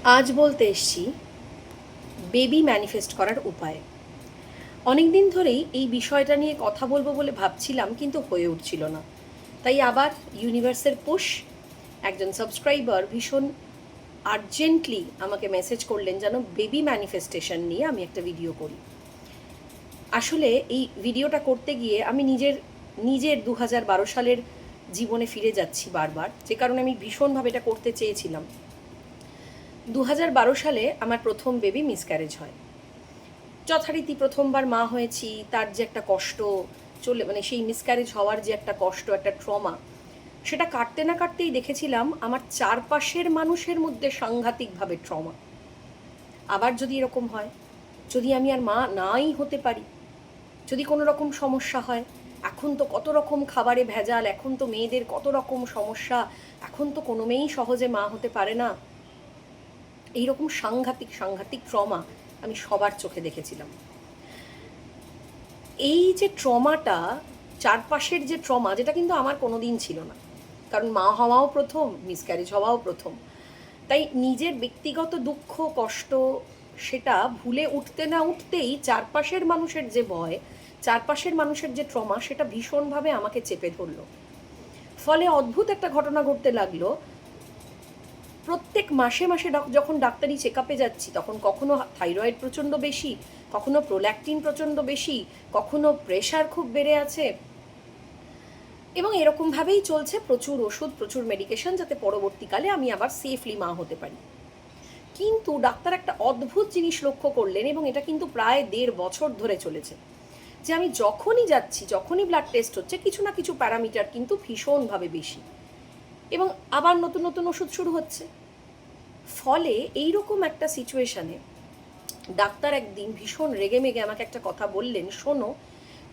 আজ বলতে এসছি বেবি ম্যানিফেস্ট করার উপায়। অনেক দিন ধরেই এই বিষয়টা নিয়ে কথা বলবো বলে ভাবছিলাম, কিন্তু হয়ে উঠছিল না। তাই আবার ইউনিভার্সের পুশ, একজন সাবস্ক্রাইবার ভীষণ আর্জেন্টলি আমাকে মেসেজ করলেন যেন বেবি ম্যানিফেস্টেশন নিয়ে আমি একটা ভিডিও করি। আসলে এই ভিডিওটা করতে গিয়ে আমি নিজের 2012 সালের জীবনে ফিরে যাচ্ছি বারবার, যে কারণে আমি ভীষণভাবে এটা করতে চেয়েছিলাম। 2012 সালে আমার প্রথম বেবি মিসক্যারেজ হয়। যথারীতি প্রথমবার মা হয়েছি, তার যে একটা কষ্ট সেই মিসক্যারেজ হওয়ার যে একটা কষ্ট, একটা ট্রমা, সেটা কাটতে না কাটতেই দেখেছিলাম আমার চারপাশের মানুষের মধ্যে সাংঘাতিকভাবে ট্রমা। আবার যদি এরকম হয়, যদি আমি আর মা নাই হতে পারি, যদি কোনো রকম সমস্যা হয়, এখন তো কত রকম খাবারে ভেজাল, এখন তো মেয়েদের কত রকম সমস্যা, এখন তো কোনো মেয়েই সহজে মা হতে পারে না। এইরকম সাংঘাতিক সাংঘাতিক ট্রমা আমি সবার চোখে দেখেছিলাম। এই যে ট্রমাটা, চারপাশের যে ট্রমা, যেটা কিন্তু আমার কোনো দিন ছিল না, কারণ মা হওয়াও প্রথম, মিসক্যারেজ হওয়াও প্রথম। তাই নিজের ব্যক্তিগত দুঃখ কষ্ট সেটা ভুলে উঠতে না উঠতেই চারপাশের মানুষের যে ভয়, চারপাশের মানুষের যে ট্রমা, সেটা ভীষণভাবে আমাকে চেপে ধরলো। ফলে অদ্ভুত একটা ঘটনা ঘটতে লাগলো। প্রত্যেক মাসে মাসে যখন ডাক্তারি চেক আপে যাচ্ছি, তখন কখনো থাইরয়েড প্রচণ্ড বেশি, কখনো প্রোল্যাকটিন প্রচণ্ড বেশি, কখনো প্রেশার খুব বেড়ে আছে, এবং এরকমভাবেই চলছে প্রচুর ওষুধ, প্রচুর মেডিকেশন, যাতে পরবর্তীকালে আমি আবার সেফলি মা হতে পারি। কিন্তু ডাক্তার একটা অদ্ভুত জিনিস লক্ষ্য করলেন, এবং এটা কিন্তু প্রায় 1.5 বছর ধরে চলেছে, যে আমি যখনই যাচ্ছি, যখনই ব্লাড টেস্ট হচ্ছে, কিছু না কিছু প্যারামিটার কিন্তু ভীষণভাবে বেশি, এবং আবার নতুন নতুন ওষুধ শুরু হচ্ছে। ফলে এইরকম একটা সিচুয়েশানে ডাক্তার একদিন ভীষণ রেগেমেগে আমাকে একটা কথা বললেন, শোনো,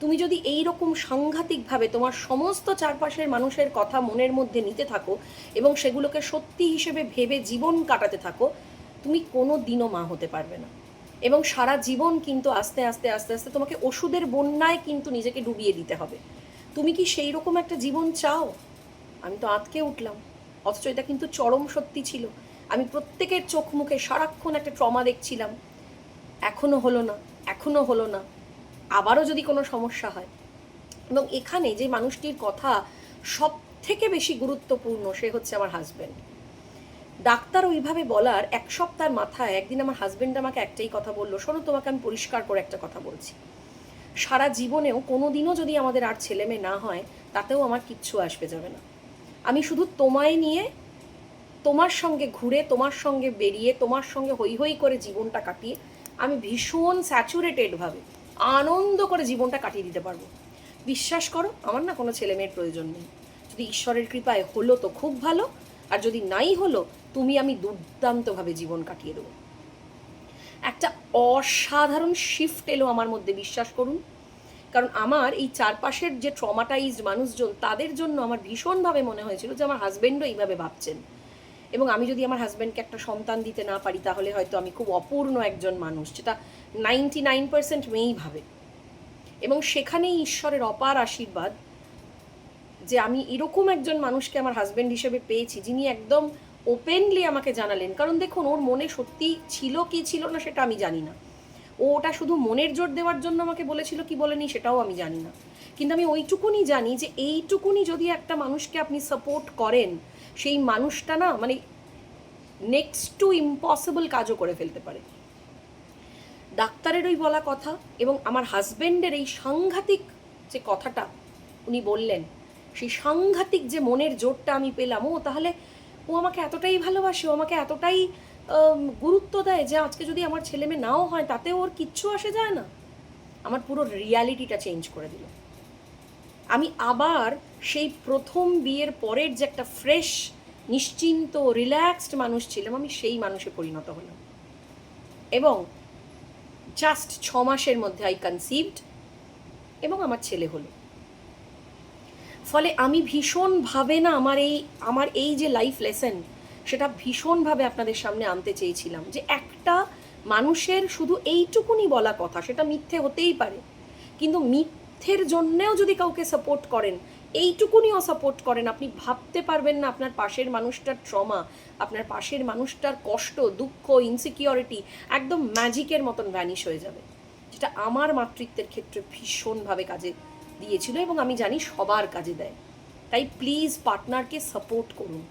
তুমি যদি এইরকম সাংঘাতিকভাবে তোমার সমস্ত চারপাশের মানুষের কথা মনের মধ্যে নিতে থাকো এবং সেগুলোকে সত্যি হিসেবে ভেবে জীবন কাটাতে থাকো, তুমি কোনো দিনও মা হতে পারবে না, এবং সারা জীবন কিন্তু আস্তে আস্তে আস্তে আস্তে তোমাকে ওষুধের বন্যায় কিন্তু নিজেকে ডুবিয়ে দিতে হবে। তুমি কি সেই রকম একটা জীবন চাও? আমি তো আঁতকে উঠলাম। অথচ এটা কিন্তু চরম সত্যি ছিল। আমি প্রত্যেকের চোখ মুখে সারাক্ষণ একটা ট্রমা দেখছিলাম। এখনো হলো না, এখনো হলো না, আবারও যদি কোনো সমস্যা হয়। এবং এখানে যে মানুষটির কথা সব থেকে বেশি গুরুত্বপূর্ণ, সে হচ্ছে আমার হাজব্যান্ড। ডাক্তার ওইভাবে বলার 1 সপ্তাহের মাথায় একদিন আমার হাজব্যান্ড আমাকে একটাই কথা বললো, শোনো, তোমাকে আমি পরিষ্কার করে একটা কথা বলছি, সারা জীবনেও কোনো দিনও যদি আমাদের আর ছেলে মেয়ে না হয়, তাতেও আমার কিচ্ছু আসবে যাবে না। আমি শুধু তোমায় নিয়ে, তোমার সঙ্গে ঘুরে, তোমার সঙ্গে বেরিয়ে, তোমার সঙ্গে হই হই করে জীবনটা কাটিয়ে আমি ভীষণ স্যাচুরেটেডভাবে আনন্দ করে জীবনটা কাটিয়ে দিতে পারবো। বিশ্বাস করো, আমার না কোনো ছেলে মেয়ের প্রয়োজন নেই। যদি ঈশ্বরের কৃপায় হলো তো খুব ভালো, আর যদি নাই হলো, আমি দুর্দান্তভাবে জীবন কাটিয়ে দেবো। একটা অসাধারণ শিফট এলো আমার মধ্যে, বিশ্বাস করুন। কারণ আমার এই চারপাশের যে ট্রমাটাইজড মানুষজন, তাদের জন্য আমার ভীষণভাবে মনে হয়েছিল যে আমার হাজব্যান্ডও এইভাবে ভাবছেন, এবং আমি যদি আমার হাজব্যান্ডকে একটা সন্তান দিতে না পারি, তাহলে হয়তো আমি খুব অপূর্ণ একজন মানুষ, যেটা 99% মেয়েই ভাবে। এবং সেখানেই ঈশ্বরের অপার আশীর্বাদ যে আমি এরকম একজন মানুষকে আমার হাজব্যান্ড হিসেবে পেয়েছি, যিনি একদম ওপেনলি আমাকে জানালেন। কারণ দেখুন, ওর মনে সত্যি ছিল কি ছিল না সেটা আমি জানি না, ও ওটা শুধু মনের জোর দেওয়ার জন্য আমাকে বলেছিল কি বলেনি সেটাও আমি জানি না, কিন্তু আমি ওইটুকুনি জানি যে এইটুকুনি যদি একটা মানুষকে আপনি সাপোর্ট করেন, সেই মানুষটা না নেক্সট টু ইম্পসিবল কাজও করে ফেলতে পারে। ডাক্তারের ওই বলা কথা এবং আমার হাজব্যান্ডের এই সাংঘাতিক যে কথাটা উনি বললেন, সেই সাংঘাতিক যে মনের জোরটা আমি পেলাম, তাহলে ও আমাকে এতটাই ভালোবাসে, ও আমাকে এতটাই গুরুত্ব দেয় যে আজকে যদি আমার ছেলে মেয়ে নাও হয়, তাতেও ওর কিচ্ছু আসে যায় না। আমার পুরো রিয়ালিটিটা চেঞ্জ করে দিল। আমি আবার সেই প্রথম বিয়ের পরের যে একটা ফ্রেশ, নিশ্চিন্ত, রিল্যাক্সড মানুষ ছিলাম, আমি সেই মানুষে পরিণত হলাম। এবং জাস্ট 6 মাসের মধ্যে আই কনসিভড, এবং আমার ছেলে হলো। ফলে আমি ভীষণভাবে না আমার এই যে লাইফ লেসন, সেটা ভীষণভাবে আপনাদের সামনে আনতে চেয়েছিলাম, যে একটা মানুষের শুধু এইটুকুনি বলা কথা, সেটা মিথ্যে হতেই পারে, কিন্তু মিথ্যের জন্যেও যদি কাউকে সাপোর্ট করেন, এইটুকুনিও সাপোর্ট করেন, আপনি ভাবতে পারবেন না আপনার পাশের মানুষটার ট্রমা, আপনার পাশের মানুষটার কষ্ট, দুঃখ, ইনসিকিউরিটি একদম ম্যাজিকের মতন ভ্যানিশ হয়ে যাবে, যেটা আমার মাতৃত্বের ক্ষেত্রে ভীষণভাবে কাজে দিয়েছিল এবং আমি জানি সবার কাজে দেয়। তাই প্লিজ পার্টনারকে সাপোর্ট করুন,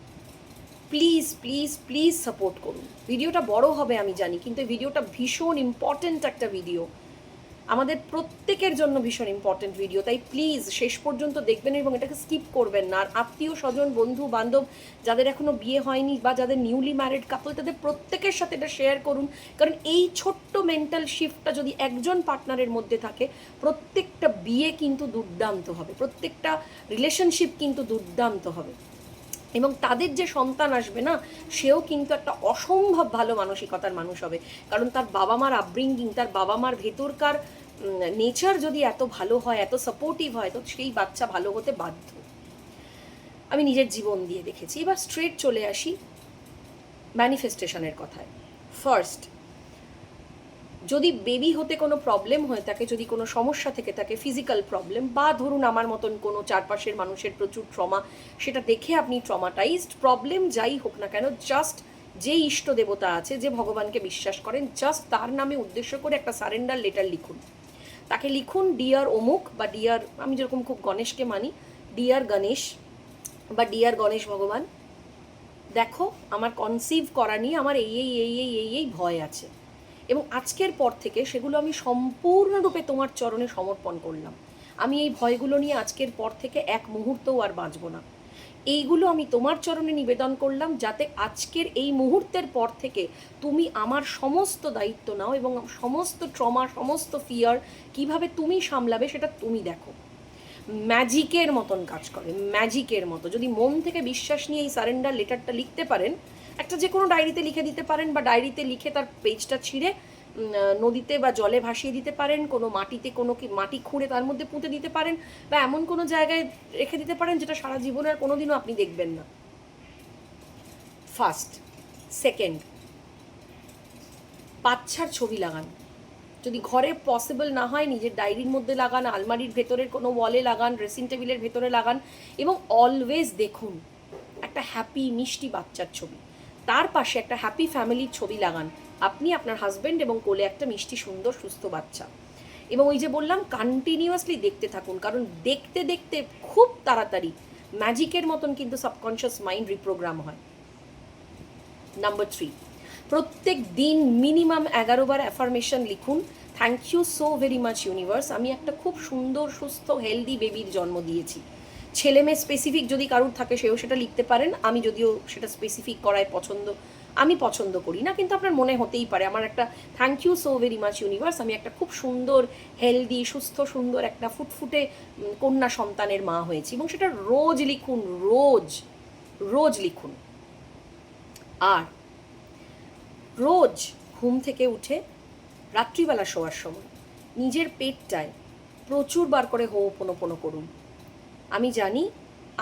প্লিজ প্লিজ প্লিজ সাপোর্ট করুন। ভিডিওটা বড় হবে আমি জানি, কিন্তু এই ভিডিওটা ভীষণ ইম্পর্ট্যান্ট একটা ভিডিও, আমাদের প্রত্যেকের জন্য ভীষণ ইম্পর্ট্যান্ট ভিডিও। তাই প্লিজ শেষ পর্যন্ত দেখবেন এবং এটাকে স্কিপ করবেন না। আর আত্মীয় স্বজন, বন্ধু বান্ধব যাদের এখনও বিয়ে হয়নি বা যাদের নিউলি ম্যারিড কাপল, তাদের প্রত্যেকের সাথে এটা শেয়ার করুন। কারণ এই ছোট্ট মেন্টাল শিফটটা যদি একজন পার্টনারের মধ্যে থাকে, প্রত্যেকটা বিয়ে কিন্তু দুর্দান্ত হবে, প্রত্যেকটা রিলেশনশিপ কিন্তু দুর্দান্ত হবে, এবং তাদের যে সন্তান আসবে না, সেও কিন্তু একটা অসম্ভব ভালো মানসিকতার মানুষ হবে। কারণ তার বাবা মার আপব্রিঙ্গিং, তার বাবা মার ভেতরকার নেচার যদি এত ভালো হয়, এত সাপোর্টিভ হয়, তো সেই বাচ্চা ভালো হতে বাধ্য। আমি নিজের জীবন দিয়ে দেখেছি। এবার স্ট্রেট চলে আসি ম্যানিফেস্টেশনের কথায়। ফার্স্ট, যদি বেবি হতে কোনো প্রবলেম হয়ে থাকে, যদি কোনো সমস্যা থেকে থাকে, ফিজিক্যাল প্রবলেম, বা ধরুন আমার মতন কোনো চারপাশের মানুষের প্রচুর ট্রমা, সেটা দেখে আপনি ট্রমাটাইজড, প্রবলেম যাই হোক না কেন, জাস্ট যে ইষ্ট দেবতা আছে, যে ভগবানকে বিশ্বাস করেন, জাস্ট তার নামে উদ্দেশ্য করে একটা সারেন্ডার লেটার লিখুন। তাকে লিখুন ডিয়ার অমুক, বা ডিয়ার, আমি যেরকম খুব গণেশকে মানি, ডিয়ার গণেশ বা ডিয়ার গণেশ ভগবান, দেখো আমার কনসিভ করা নিয়ে আমার এই ভয় আছে, এবং আজকের পর থেকে সেগুলো আমি সম্পূর্ণরূপে তোমার চরণে সমর্পণ করলাম। আমি এই ভয়গুলো নিয়ে আজকের পর থেকে এক মুহূর্তও আর বাঁচব না। এইগুলো আমি তোমার চরণে নিবেদন করলাম, যাতে আজকের এই মুহূর্তের পর থেকে তুমি আমার সমস্ত দায়িত্ব নাও এবং সমস্ত ট্রমা, সমস্ত ফিয়ার কিভাবে তুমি সামলাবে সেটা তুমি দেখো। ম্যাজিকের মতন কাজ করে, ম্যাজিকের মতো। যদি মন থেকে বিশ্বাস নিয়ে এই সারেন্ডার লেটারটা লিখতে পারেন, একটা যে কোনো ডায়েরিতে লিখে দিতে পারেন, বা ডায়েরিতে লিখে তার পেজটা ছিঁড়ে নদীতে বা জলে ভাসিয়ে দিতে পারেন, কোনো মাটিতে কোনো কি মাটি খুঁড়ে তার মধ্যে পুঁতে দিতে পারেন, বা এমন কোনো জায়গায় রেখে দিতে পারেন যেটা সারা জীবনে আর কোনোদিনও আপনি দেখবেন না। ফার্স্ট। সেকেন্ড, বাচ্চার ছবি লাগান। যদি ঘরে পসিবল না হয়, নিজের ডায়েরির মধ্যে লাগান, আলমারির ভেতরের কোনো ওয়ালে লাগান, ড্রেসিং টেবিলের ভেতরে লাগান, এবং অলওয়েজ দেখুন একটা হ্যাপি মিষ্টি বাচ্চার ছবি, তার পাশে একটা হ্যাপি ফ্যামিলির ছবি লাগান, আপনি, আপনার হাজব্যান্ড এবং কোলে একটা মিষ্টি সুন্দর সুস্থ বাচ্চা। এবং ওই যে বললাম, কন্টিনিউয়াসলি দেখতে থাকুন, কারণ দেখতে দেখতে খুব তাড়াতাড়ি ম্যাজিকের মতন কিন্তু সাবকনশিয়াস মাইন্ড রিপ্রোগ্রাম হয়। নাম্বার 3, প্রত্যেক দিন মিনিমাম 11 বার অ্যাফার্মেশন লিখুন। Thank you so very much universe, আমি একটা খুব সুন্দর সুস্থ হেলদি বেবির জন্ম দিয়েছি। ছেলে মেয়ে স্পেসিফিক যদি কারুর থাকে সেও সেটা লিখতে পারেন, আমি যদিও সেটা স্পেসিফিক করায় আমি পছন্দ করি না, কিন্তু আপনার মনে হতেই পারে আমার একটা thank you so very much universe, আমি একটা খুব সুন্দর হেলদি সুস্থ সুন্দর একটা ফুটফুটে কন্যা সন্তানের মা হয়েছি। এবং সেটা রোজ লিখুন, রোজ রোজ লিখুন। আর রোজ ঘুম থেকে উঠে রাত্রিবেলা শোয়ার সময় নিজের পেটটায় প্রচুর বার করে হো'ওপোনোপোনো করুন। আমি জানি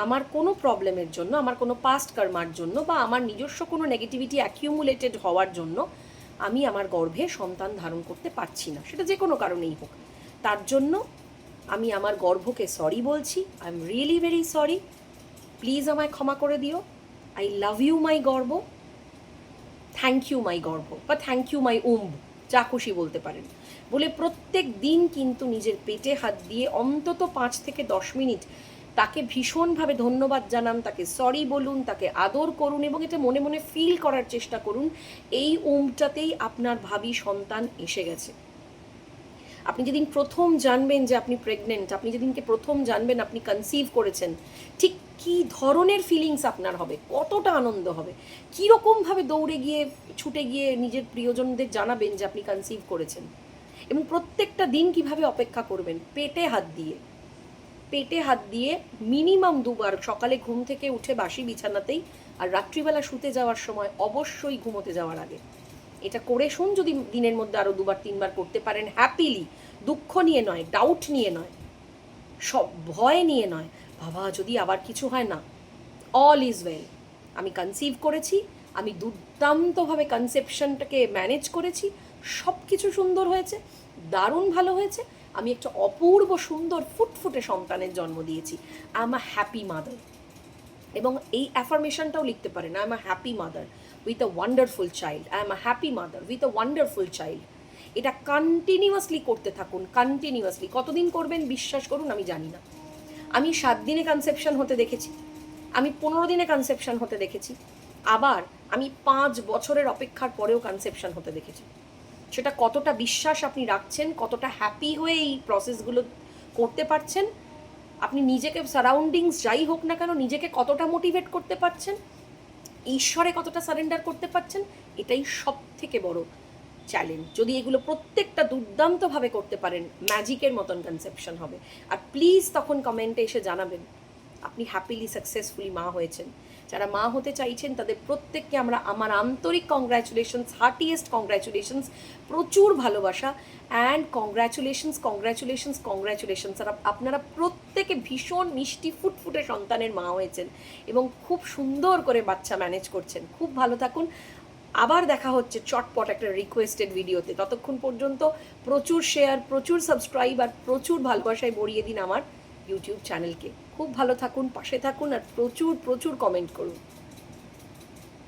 আমার কোনো প্রবলেমের জন্য, আমার কোনো পাস্ট কর্মার জন্য, বা আমার নিজস্ব কোনো নেগেটিভিটি অ্যাকিউমুলেটেড হওয়ার জন্য আমি আমার গর্ভে সন্তান ধারণ করতে পারছি না, সেটা যে কোনো কারণেই হোক। তার জন্য আমি আমার গর্ভকে সরি বলছি, I am really very sorry, please আমায় ক্ষমা করে দিও, আই লাভ ইউ মাই গর্ভ, থ্যাংক ইউ মাই গর্ভ, বা থ্যাংক ইউ মাই উম্ব, যা খুশি বলতে পারেন। বলে প্রত্যেক দিন কিন্তু নিজের পেটে হাত দিয়ে অন্তত 5 থেকে 10 মিনিট তাকে ভীষণভাবে ধন্যবাদ জানান, তাকে সরি বলুন, তাকে আদর করুন, এবং এটা মনে মনে ফিল করার চেষ্টা করুন এই উম্বটাতেই আপনার ভাবী সন্তান এসে গেছে। আপনি যেদিন প্রথম জানবেন যে আপনি প্রেগনেন্ট, আপনি যেদিনকে প্রথম জানবেন আপনি কনসিভ করেছেন, ঠিক কী ধরনের ফিলিংস আপনার হবে, কতটা আনন্দ হবে, কীরকমভাবে দৌড়ে গিয়ে ছুটে গিয়ে নিজের প্রিয়জনদের জানাবেন যে আপনি কনসিভ করেছেন। এবং প্রত্যেকটা দিন কিভাবে অপেক্ষা করবেন, পেটে হাত দিয়ে মিনিমাম 2 বার, সকালে ঘুম থেকে উঠে বাসি বিছানাতেই, আর রাত্রিবেলা শুতে যাওয়ার সময় অবশ্যই ঘুমোতে যাওয়ার আগে। এটা করে শুন, যদি দিনের মধ্যে আরও 2 বার 3 বার করতে পারেন হ্যাপিলি, দুঃখ নিয়ে নয়, ডাউট নিয়ে নয়, সব ভয় নিয়ে নয়, বাবা যদি আবার কিছু হয় না, অল ইজ ওয়েল, আমি কনসিভ করেছি, আমি দুর্দান্তভাবে কনসেপশনটাকে ম্যানেজ করেছি, সব কিছু সুন্দর হয়েছে, দারুণ ভালো হয়েছে, আমি একটা অপূর্ব সুন্দর ফুটফুটে সন্তানের জন্ম দিয়েছি। I am a happy mother. এবং এই অ্যাফার্মেশনটাও লিখতে পারেন, I am a happy mother with a wonderful child, I am a happy mother with a wonderful child. এটা কন্টিনিউয়াসলি করতে থাকুন, কন্টিনিউয়াসলি। কতদিন করবেন বিশ্বাস করুন আমি জানি না। আমি 7 দিনে কনসেপশন হতে দেখেছি, আমি 15 দিনে কনসেপশন হতে দেখেছি, আবার আমি 5 বছরের অপেক্ষার পরেও কনসেপশন হতে দেখেছি। সেটা কতটা বিশ্বাস আপনি রাখছেন, কতটা হ্যাপি হয়ে এই প্রসেসগুলো করতে পারছেন, আপনি নিজেকে সারাউন্ডিংস যাই হোক না কেন নিজেকে কতটা মোটিভেট করতে পারছেন, ঈশ্বরে কতটা সারেন্ডার করতে পারছেন, এটাই সব থেকে বড় চ্যালেঞ্জ। যদি এগুলো প্রত্যেকটা দুর্দান্তভাবে করতে পারেন, ম্যাজিকের মতন কনসেপশন হবে। আর প্লিজ তখন কমেন্টে এসে জানাবেন আপনি হ্যাপিলি সাকসেসফুলি মা হয়েছেন। যারা মা হতে চাইছেন তাদের প্রত্যেককে আমার আন্তরিক কংগ্র্যাচুলেশনস, হার্টিয়েস্ট কংগ্র্যাচুলেশনস, প্রচুর ভালোবাসা অ্যান্ড কংগ্র্যাচুলেশনস। আর আপনারা প্রত্যেকে ভীষণ মিষ্টি ফুটফুটে সন্তানের মা হয়েছেন এবং খুব সুন্দর করে বাচ্চা ম্যানেজ করছেন। খুব ভালো থাকুন। আবার দেখা হচ্ছে চটপট একটা রিকোয়েস্টেড ভিডিওতে। ততক্ষণ পর্যন্ত প্রচুর শেয়ার, প্রচুর সাবস্ক্রাইব আর প্রচুর ভালোবাসায় ভরিয়ে দিন আমার ইউটিউব চ্যানেলকে। খুব ভালো থাকুন, পাশে থাকুন আর প্রচুর প্রচুর কমেন্ট করুন।